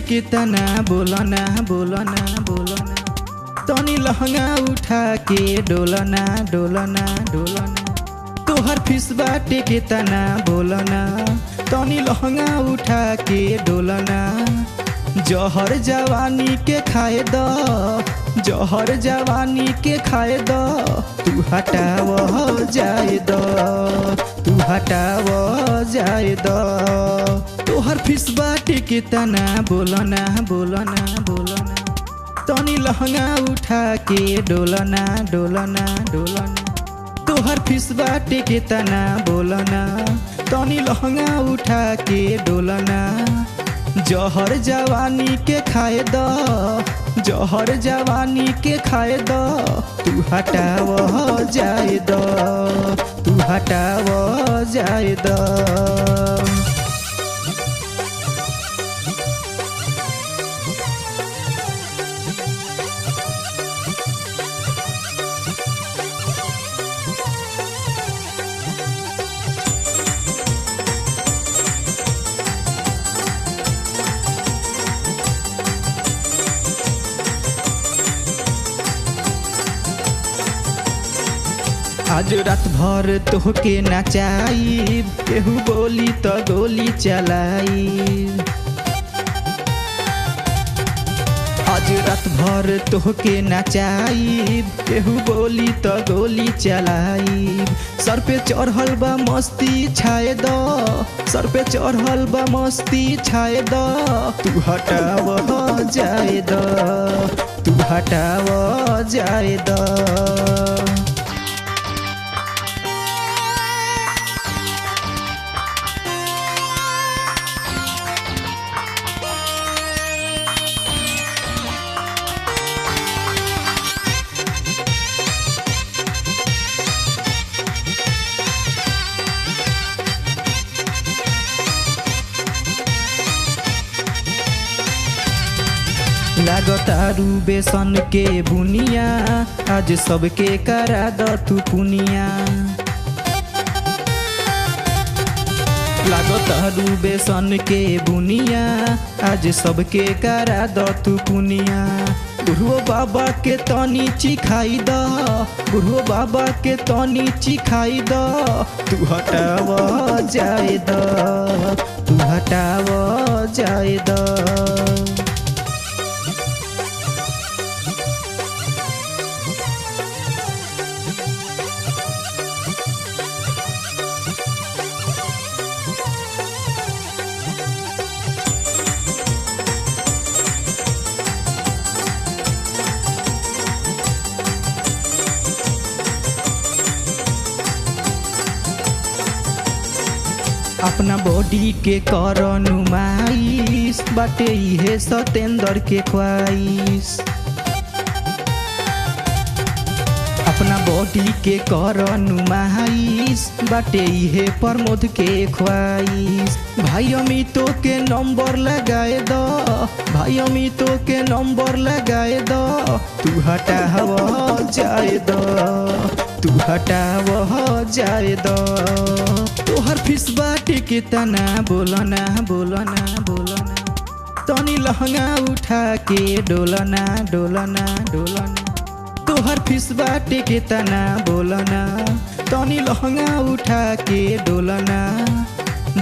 कितना बोलना बोलना बोलना तनी लहंगा उठा के डोलना डोलना डोलना तोहर फीस बाटे कितना बोलना तनी लहंगा उठा के डोलना जहर जवानी के खाए द जहर जवानी के खाए द तू हटाव जाए द तू हटाव जाए द तोहर फीस बाटे कितना बोलना बोलना बोलना तनी लहंगा उठा के डोलना डोलना डोलना तोहर फीस बाटे कितना बोलना तनी लहंगा उठा के डोलना जहर जवानी के खाए द जहर जवानी के खाए द तू हटाव जाए द तू हटाव जाए द आज रात भर तोहके नचाई केहू बोली तो गोली चलाई आज रात भर तोहके नचाई केहू बोली तो गोली चलाई सर पे चढ़ल बा मस्ती छाए द सर पे चढ़ल बा मस्ती छाए द तू हटाव जाए द तू हटाव जाए द लागतारू बेसन के बुनिया आज सबके करा द तू पुनिया लागतारू बेसन के बुनिया आज सबके करा द तू पुनिया बुढ़ो बाबा के तनी चिखाई द बुढ़ो बाबा के तनी चिखाई द तू हटाव जाए द तू हटाव जाए द अपना बॉडी के कर नुमाइश बाटे इहे सतेंद्र के ख्वाइश अपना बॉडी के कर नुमाइश बाटे इहे प्रमोद के ख्वाइश भाई अमितो के नंबर लगाए द भाई अमितो के नंबर लगाए द तू हटाव जाए द तू हटाव जाए द तोहर फीस बाटे कितना बोलना बोलना बोलना तनी लहंगा उठा के डोलना डोलना डोलना तोहर फीस बाटे कितना बोलना तनी लहंगा उठा के डोलना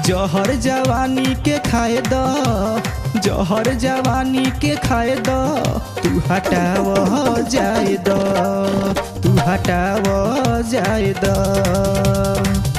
जहर जवानी के खाए द जहर जवानी के खाए द तू हटाव जाए द तू हटाव जाए द